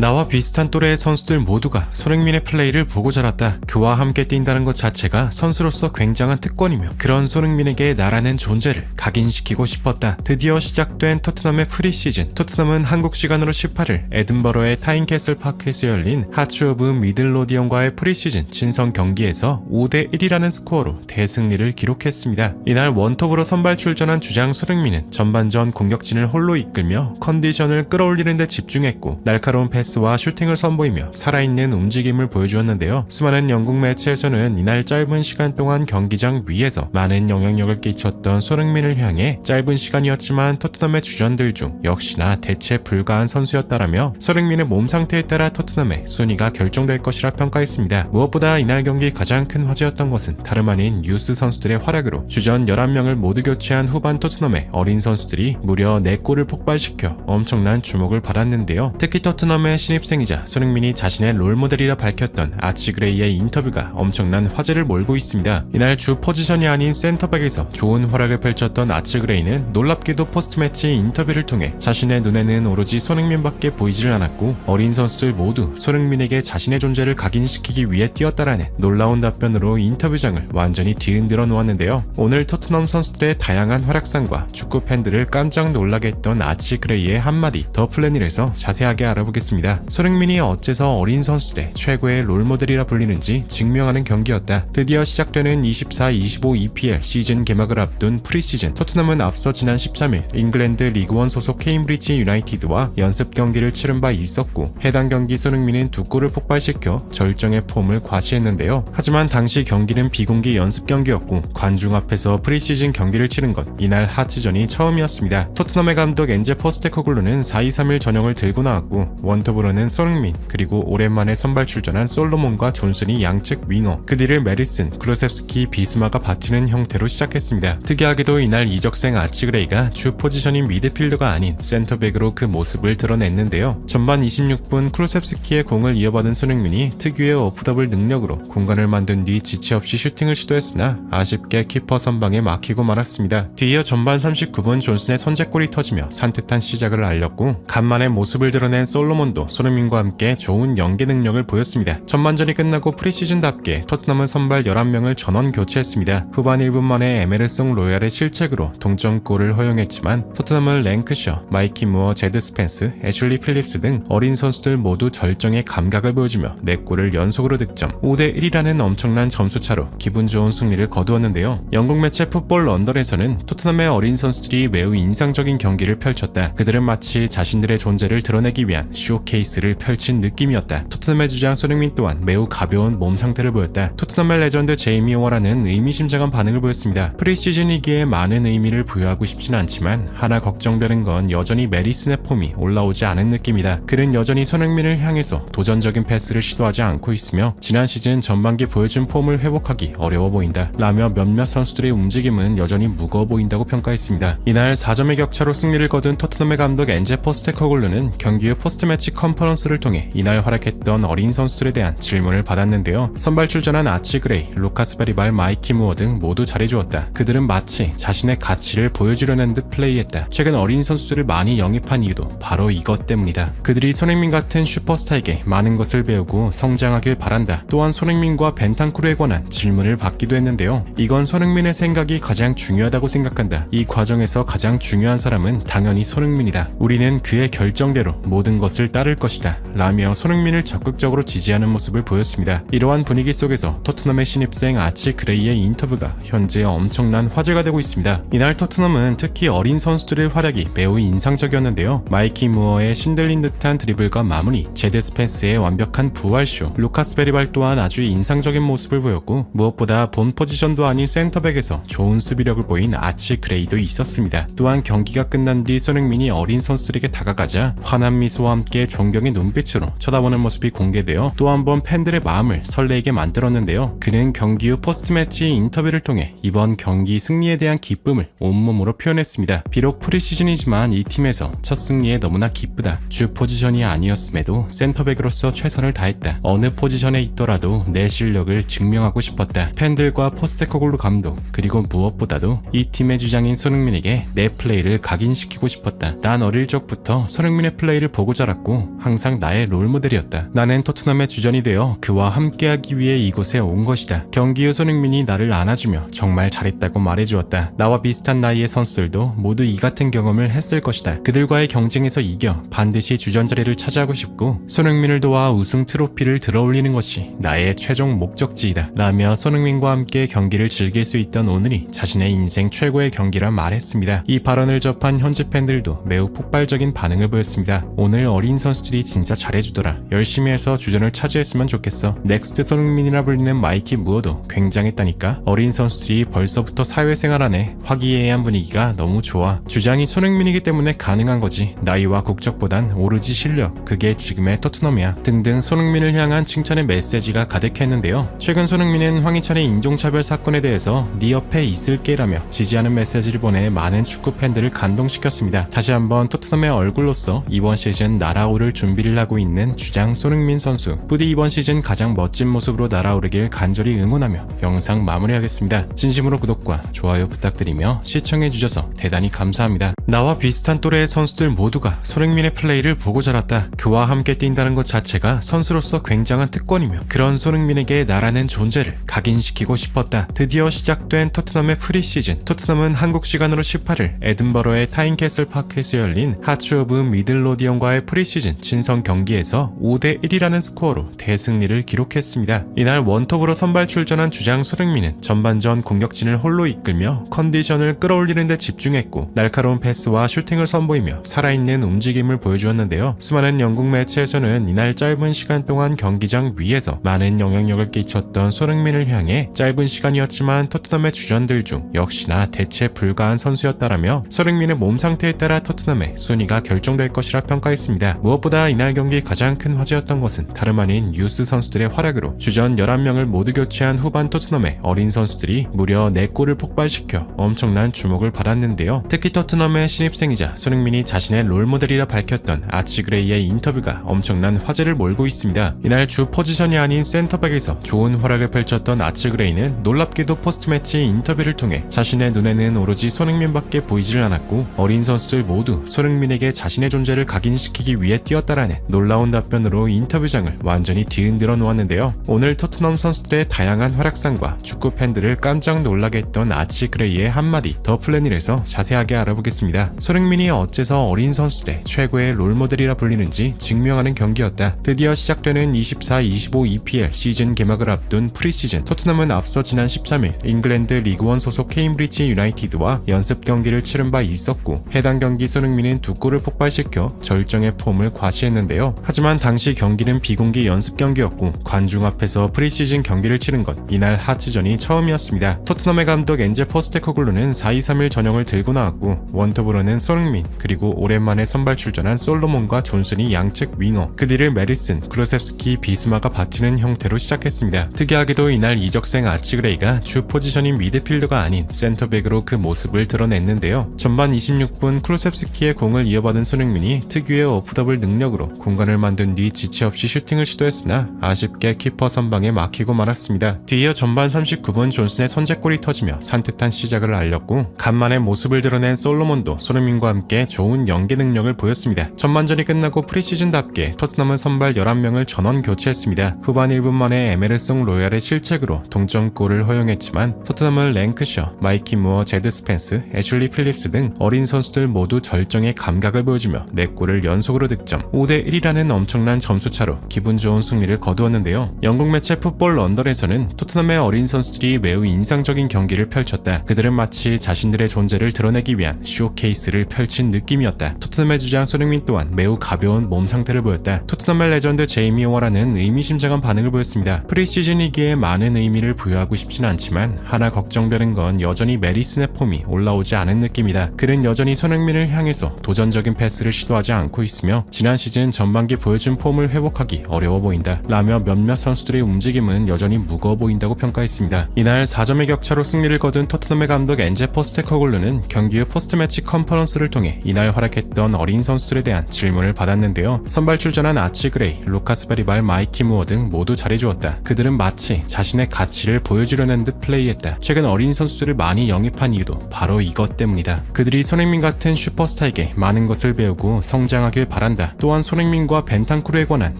나와 비슷한 또래의 선수들 모두가 손흥민의 플레이를 보고 자랐다. 그와 함께 뛴다는 것 자체가 선수로서 굉장한 특권이며 그런 손흥민에게 나라는 존재를 각인시키고 싶었다. 드디어 시작된 토트넘의 프리시즌. 토트넘은 한국 시간으로 18일 에든버러의 타인캐슬 파크에서 열린 하츠 오브 미들로디언과의 프리시즌 친선 경기에서 5대1이라는 스코어로 대승리를 기록했습니다. 이날 원톱으로 선발 출전한 주장 손흥민은 전반전 공격진을 홀로 이끌며 컨디션을 끌어올리는 데 집중했고 날카로운 패스와 슈팅을 선보이며 살아있는 움직임을 보여주었는데요. 수많은 영국 매체에서는 이날 짧은 시간 동안 경기장 위에서 많은 영향력을 끼쳤던 손흥민을 향해 짧은 시간이었지만 토트넘의 주전들 중 역시나 대체 불가한 선수였다라며 손흥민의 몸 상태에 따라 토트넘의 순위가 결정될 것이라 평가했습니다. 무엇보다 이날 경기 가장 큰 화제였던 것은 다름 아닌 유스 선수들의 활약으로 주전 11명을 모두 교체한 후반 토트넘의 어린 선수들이 무려 4골을 폭발시켜 엄청난 주목을 받았는데요. 특히 토트넘의 신입생이자 손흥민이 자신의 롤모델이라 밝혔던 아치 그레이의 인터뷰가 엄청난 화제를 몰고 있습니다. 이날 주 포지션이 아닌 센터백에서 좋은 활약을 펼쳤던 아치 그레이는 놀랍게도 포스트매치 인터뷰를 통해 자신의 눈에는 오로지 손흥민밖에 보이질 않았고 어린 선수들 모두 손흥민에게 자신의 존재를 각인시키기 위해 뛰었다라는 놀라운 답변으로 인터뷰장을 완전히 뒤흔들어 놓았는데요. 오늘 토트넘 선수들의 다양한 활약상과 축구 팬들을 깜짝 놀라게 했던 아치 그레이의 한마디 더 플래닛에서 자세하게 알아보겠습니다. 손흥민이 어째서 어린 선수들의 최고의 롤모델이라 불리는지 증명하는 경기였다. 드디어 시작되는 24-25 EPL 시즌 개막을 앞둔 프리시즌. 토트넘은 앞서 지난 13일 잉글랜드 리그원 소속 케임브리지 유나이티드와 연습 경기를 치른 바 있었고 해당 경기 손흥민은 2골을 폭발시켜 절정의 폼을 과시했는데요. 하지만 당시 경기는 비공개 연습 경기였고 관중 앞에서 프리시즌 경기를 치른 건 이날 하츠전이 처음이었습니다. 토트넘의 감독 엔제 포스테코글루는 4-2-3-1 전형을 들고 나왔고 원톱으로는 손흥민 그리고 오랜만에 선발 출전한 솔로몬과 존슨이 양측 윙어 그 뒤를 메리슨, 클루셉스키, 비수마가 받치는 형태로 시작했습니다. 특이하게도 이날 이적생 아치그레이가 주 포지션인 미드필더가 아닌 센터백으로 그 모습을 드러냈는데요. 전반 26분 클루셉스키의 공을 이어받은 손흥민이 특유의 오프더블 능력으로 공간을 만든 뒤 지체 없이 슈팅을 시도했으나 아쉽게 키퍼 선방에 막히고 말았습니다. 뒤이어 전반 39분 존슨의 선제골이 터지며 산뜻한 시작을 알렸고 간만에 모습을 드러낸 솔로몬도 손흥민과 함께 좋은 연계 능력을 보였습니다. 전반전이 끝나고 프리시즌답게 토트넘은 선발 11명을 전원 교체했습니다. 후반 1분 만에 에메르송 로얄의 실책으로 동점골을 허용했지만 토트넘은 랭크셔, 마이키 무어, 제드 스펜스, 애슐리 필립스 등 어린 선수들 모두 절정의 감각을 보여주며 4골을 연속으로 득점 5대1이라는 엄청난 점수차로 기분 좋은 승리를 거두었는데요. 영국 매체 풋볼 런던에서는 토트넘의 어린 선수들이 매우 인상적인 경기를 펼쳤다. 그들은 마치 자신들의 존재를 드러내기 위한 쇼케이스를 펼친 느낌이었다. 토트넘의 주장 손흥민 또한 매우 가벼운 몸 상태를 보였다. 토트넘의 레전드 제이미 오와라는 의미심장한 반응을 보였습니다. 프리시즌이기에 많은 의미를 부여하고 싶진 않지만 하나 걱정되는 건 여전히 메리슨의 폼이 올라오지 않은 느낌이다. 그는 여전히 손흥민을 향해서 도전적인 패스를 시도하지 않고 있으며 지난 시즌 전반기 보여준 폼을 회복하기 어려워 보인다. 라며 몇몇 선수들의 움직임은 여전히 무거워 보인다고 평가했습니다. 이날 4점의 격차로 승리를 거둔 토트넘의 감독 엔제 포스테코글루는 경기 후 포스트매치 컨퍼런스를 통해 이날 활약했던 어린 선수들에 대한 질문을 받았는데요. 선발 출전한 아치 그레이, 루카스 베리발, 마이키 무어 등 모두 잘해주었다. 그들은 마치 자신의 가치를 보여주려는 듯 플레이했다. 최근 어린 선수들을 많이 영입한 이유도 바로 이것 때문이다. 그들이 손흥민 같은 슈퍼스타에게 많은 것을 배우고 성장하길 바란다. 또한 손흥민과 벤탄쿠르에 관한 질문을 받기도 했는데요. 이건 손흥민의 생각이 가장 중요하다고 생각한다. 이 과정에서 가장 중요한 사람은 당연히 손흥민이다. 우리는 그의 결정대로 모든 것을 따를 것이다. 라며 손흥민을 적극적으로 지지하는 모습을 보였습니다. 이러한 분위기 속에서 토트넘의 신입생 아치 그레이의 인터뷰가 현재 엄청난 화제가 되고 있습니다. 이날 토트넘은 특히 어린 선수들의 활약이 매우 인상적이었는데요. 마이키 무어의 신들린 듯한 드리블과 마무리, 제드 스펜스의 완벽한 부활쇼, 루카스 베리발 또한 아주 인상적인 모습을 보였고 무엇보다 본 포지션도 아닌 센터백에서 좋은 수비력을 보인 아치 그레이도 있었습니다. 또한 경기가 끝난 뒤 손흥민이 어린 선수들에게 다가가자 환한 미소와 함께 존경의 눈빛으로 쳐다보는 모습이 공개되어 또 한 번 팬들의 마음을 설레게 만들었는데요. 그는 경기 후 포스트매치 인터뷰를 통해 이번 경기 승리에 대한 기쁨을 온몸으로 표현했습니다. 비록 프리시즌이지만 이 팀에서 첫 승리에 너무나 기쁘다. 주 포지션이 아니었음에도 센터백으로서 최선을 다했다. 어느 포지션에 있더라도 내 실력을 증명하고 싶었다. 팬들과 포스테코글루 감독 그리고 무엇보다도 이 팀의 주장인 손흥민에게 내 플레이를 각인시키고 싶었다. 난 어릴 적부터 손흥민의 플레이를 보고 자랐고 항상 나의 롤모델이었다. 나는 토트넘의 주전이 되어 그와 함께하기 위해 이곳에 온 것이다. 경기 후 손흥민이 나를 안아주며 정말 잘했다고 말해주었다. 나와 비슷한 나이의 선수들도 모두 이 같은 경험을 했을 것이다. 그들과의 경쟁에서 이겨 반드시 주전 자리를 차지하고 싶고 손흥민을 도와 우승 트로피를 들어올리는 것이 나의 최종 목적지이다 라며 손흥민과 함께 경기를 즐길 수 있던 오늘이 자신의 인생 최고의 경기라 말했습니다. 이 발언을 접한 현지 팬들도 매우 폭발적인 반응을 보였습니다. 오늘 어린 선수들이 진짜 잘해주더라. 열심히 해서 주전을 차지했으면 좋겠어. 넥스트 손흥민이라 불리는 마이키 무어도 굉장했다니까. 어린 선수들이 벌써부터 사회생활 안에 화기애애한 분위기가 너무 좋아. 주장이 손흥민이기 때문에 가능한 거지. 나이와 국적보단 오로지 실력. 그게 지금의 토트넘이야. 등등 손흥민을 향한 칭찬의 메시지가 가득했는데요. 최근 손흥민은 황희찬의 인종차별 사건에 대해서 네 옆에 있을게라며 지지하는 메시지를 보내 많은 축구 팬들을 감동시켰습니다. 다시 한번 토트넘의 얼굴로서 이번 시즌 날아오를 준비를 하고 있는 주장 손흥민 선수. 부디 이번 시즌 가장 멋진 모습으로 날아오르길 간절히 응원하며 영상 마무리하겠습니다. 진심으로 구독과 좋아요 부탁드리며 시청해주셔서 대단히 감사합니다. 나와 비슷한 또래의 선수들 모두가 손흥민의 플레이를 보고 자랐다. 그와 함께 뛴다는 것 자체가 선수로서 굉장한 특권이며 그런 손흥민에게 나라는 존재를 각인시키고 싶었다. 드디어 시작된 토트넘의 프리시즌. 토트넘은 한국 시간으로 18일 에든버러의 타인캐슬 파크에서 열린 하츠 오브 미들로디언과의 프리시즌 친선 경기에서 5대1이라는 스코어로 대승리를 기록했습니다. 이날 원톱으로 선발 출전한 주장 손흥민은 전반전 공격진을 홀로 이끌며 컨디션을 끌어올리는 데 집중했고 날카로운 패스와 슈팅을 선보이며 살아있는 움직임을 보여주었는데요. 수많은 영국 매체에서는 이날 짧은 시간 동안 경기장 위에서 많은 영향력을 끼쳤던 손흥민을 향해 짧은 시간이었지만 토트넘의 주전들 중 역시나 대체 불가한 선수였다라며 손흥민의 몸 상태에 따라 토트넘의 순위가 결정될 것이라 평가했습니다. 무엇보다 이날 경기 가장 큰 화제였던 것은 다름 아닌 유스 선수들의 활약으로 주전 11명을 모두 교체한 후반 토트넘의 어린 선수들이 무려 4골을 폭발시켜 엄청난 주목을 받았는데요. 특히 토트넘의 신입생이자 손흥민이 자신의 롤모델이라 밝혔던 아치 그레이의 인터뷰가 엄청난 화제를 몰고 있습니다. 이날 주 포지션이 아닌 센터백에서 좋은 활약을 펼쳤던 아치 그레이는 놀랍게도 포스트매치 인터뷰를 통해 자신의 눈에는 오로지 손흥민밖에 보이질 않았고 어린 선수들 모두 손흥민에게 자신의 존재를 각인시키기 위해 뛰었다라는 놀라운 답변으로 인터뷰장을 완전히 뒤흔들어 놓았는데요. 오늘 토트넘 선수들의 다양한 활약상과 축구 팬들을 깜짝 놀라게 했던 아치 그레이의 한마디 더 플래닛에서 자세하게 알아보겠습니다. 손흥민이 어째서 어린 선수들의 최고의 롤모델이라 불리는지 증명하는 경기였다. 드디어 시작되는 24-25 EPL 시즌 개막을 앞둔 프리시즌. 토트넘은 앞서 지난 13일 잉글랜드 리그원 소속 케임브리지 유나이티드와 연습 경기를 치른 바 있었고 해당 경기 손흥민은 2골을 폭발시켜 절정의 폼을 과시했는데요. 하지만 당시 경기는 비공개 연습 경기였고 관중 앞에서 프리시즌 경기를 치른 건 이날 하츠전이 처음이었습니다. 토트넘의 감독 엔제 포스테코글루는 4-2-3-1 전형을 들고 나왔고 원톱으로는 손흥민 그리고 오랜만에 선발 출전한 솔로몬과 존슨이 양측 윙어 그 뒤를 메리슨, 클루셉스키, 비수마가 받치는 형태로 시작했습니다. 특이하게도 이날 이적생 아치그레이가 주 포지션인 미드필더가 아닌 센터백으로 그 모습을 드러냈는데요. 전반 26분 클루셉스키의 공을 이어받은 손흥민이 특유의 오프더블 능력으로 공간을 만든 뒤 지체 없이 슈팅을 시도했으나 아쉽게 키퍼 선방에 막히고 말았습니다. 뒤이어 전반 39분 존슨의 선제골이 터지며 산뜻한 시작을 알렸고 간만에 모습을 드러낸 솔로몬도 손흥민과 함께 좋은 연계 능력을 보였습니다. 전반전이 끝나고 프리시즌답게 토트넘은 선발 11명을 전원 교체했습니다. 후반 1분 만에 에메르송 로얄의 실책으로 동점골을 허용했지만 토트넘은 랭크셔, 마이키 무어, 제드 스펜스, 애슐리 필립스 등 어린 선수들 모두 절정의 감각을 보여주며 4골을 연속으로 득점 5대1이라는 엄청난 점수차로 기분 좋은 승리를 거두었는데요. 영국 매체 풋볼 런던에서는 토트넘의 어린 선수들이 매우 인상적인 경기를 펼쳤다. 그들은 마치 자신들의 존재를 드러내기 위한 쇼케이스를 펼친 느낌이었다. 토트넘의 주장 손흥민 또한 매우 가벼운 몸 상태를 보였다. 토트넘의 레전드 제이미 오어라는 의미심장한 반응을 보였습니다. 프리시즌이기에 많은 의미를 부여하고 싶진 않지만 하나 걱정되는 건 여전히 메리슨의 폼이 올라오지 않은 느낌이다. 그는 여전히 손흥민을 향해서 도전적인 패스를 시도하지 않고 있으며 지난 시즌 전반기 보여준 폼을 회복하기 어려워 보인다 라며 몇몇 선수들의 움직임은 여전히 무거워 보인다고 평가했습니다. 이날 4점의 격차로 승리를 거둔 토트넘의 감독 엔제 포스테코글루는 경기 후 포스트매치 컨퍼런스를 통해 이날 활약했던 어린 선수들에 대한 질문을 받았는데요. 선발 출전한 아치 그레이, 루카스 베리발, 마이키 무어 등 모두 잘해주었다. 그들은 마치 자신의 가치를 보여주려는 듯 플레이했다. 최근 어린 선수들을 많이 영입한 이유도 바로 이것 때문이다. 그들이 손흥민 같은 슈퍼스타에게 많은 것을 배우고 성장하길 바란다. 했습니다. 또한 손흥민과 벤탄쿠르에 관한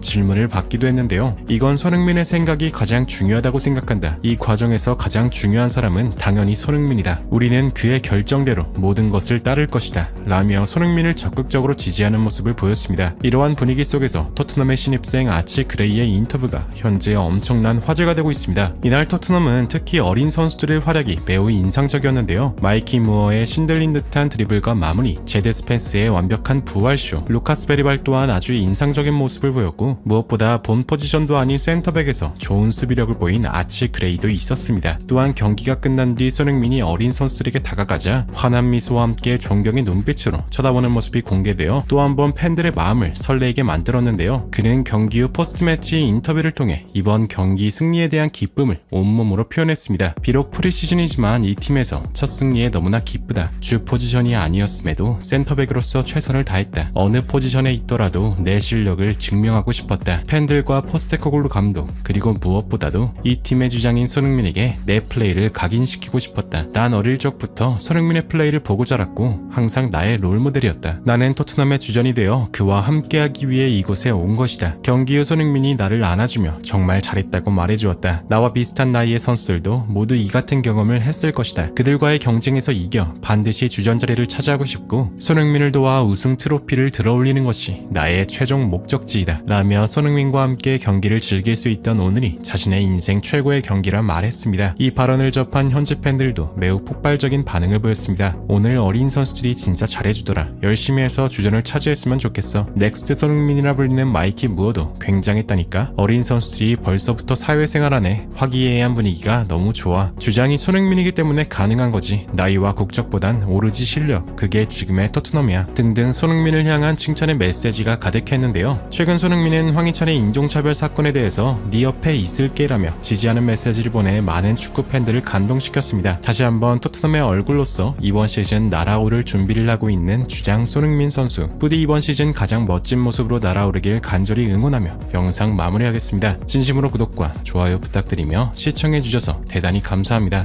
질문을 받기도 했는데요. 이건 손흥민의 생각이 가장 중요하다고 생각한다. 이 과정에서 가장 중요한 사람은 당연히 손흥민이다. 우리는 그의 결정대로 모든 것을 따를 것이다. 라며 손흥민을 적극적으로 지지하는 모습을 보였습니다. 이러한 분위기 속에서 토트넘의 신입생 아치 그레이의 인터뷰가 현재 엄청난 화제가 되고 있습니다. 이날 토트넘은 특히 어린 선수들의 활약이 매우 인상적이었는데요. 마이키 무어의 신들린 듯한 드리블과 마무리, 제드 스펜스의 완벽한 부활쇼, 루카스 베리발 또한 아주 인상적인 모습을 보였고 무엇보다 본 포지션도 아닌 센터백에서 좋은 수비력을 보인 아치 그레이도 있었습니다. 또한 경기가 끝난 뒤 손흥민이 어린 선수들에게 다가가자 환한 미소와 함께 존경의 눈빛으로 쳐다보는 모습이 공개되어 또 한 번 팬들의 마음을 설레게 만들었는데요. 그는 경기 후 포스트매치 인터뷰를 통해 이번 경기 승리에 대한 기쁨을 온몸으로 표현했습니다. 비록 프리시즌이지만 이 팀에서 첫 승리에 너무나 기쁘다. 주 포지션이 아니었음에도 센터백으로서 최선을 다했다. 어느 포지션에 있더라도 내 실력을 증명하고 싶었다. 팬들과 포스테코글루 감독 그리고 무엇보다도 이 팀의 주장인 손흥민에게 내 플레이를 각인시키고 싶었다. 난 어릴 적부터 손흥민의 플레이를 보고 자랐고 항상 나의 롤모델이었다. 나는 토트넘의 주전이 되어 그와 함께하기 위해 이곳에 온 것이다. 경기 후 손흥민이 나를 안아주며 정말 잘했다고 말해주었다. 나와 비슷한 나이의 선수들도 모두 이 같은 경험을 했을 것이다. 그들과의 경쟁에서 이겨 반드시 주전 자리를 차지하고 싶고 손흥민을 도와 우승 트로피를 들어올리는 것이 나의 최종 목적지이다. 라며 손흥민과 함께 경기를 즐길 수 있던 오늘이 자신의 인생 최고의 경기라 말했습니다. 이 발언을 접한 현지 팬들도 매우 폭발적인 반응을 보였습니다. 오늘 어린 선수들이 진짜 잘해주더라. 열심히 해서 주전을 차지했으면 좋겠어. 넥스트 손흥민이라 불리는 마이키 무어도 굉장했다니까. 어린 선수들이 벌써부터 사회생활하네. 화기애애한 분위기가 너무 좋아. 주장이 손흥민이기 때문에 가능한 거지. 나이와 국적보단 오로지 실력. 그게 지금의 토트넘이야. 등등 손흥민을 향한 칭찬의 메시지가 가득했는데요. 최근 손흥민은 황희찬의 인종차별 사건에 대해서 네 옆에 있을게라며 지지하는 메시지를 보내 많은 축구 팬들을 감동시켰습니다. 다시 한번 토트넘의 얼굴로서 이번 시즌 날아오를 준비를 하고 있는 주장 손흥민 선수. 부디 이번 시즌 가장 멋진 모습으로 날아오르길 간절히 응원하며 영상 마무리하겠습니다. 진심으로 구독과 좋아요 부탁드리며 시청해주셔서 대단히 감사합니다.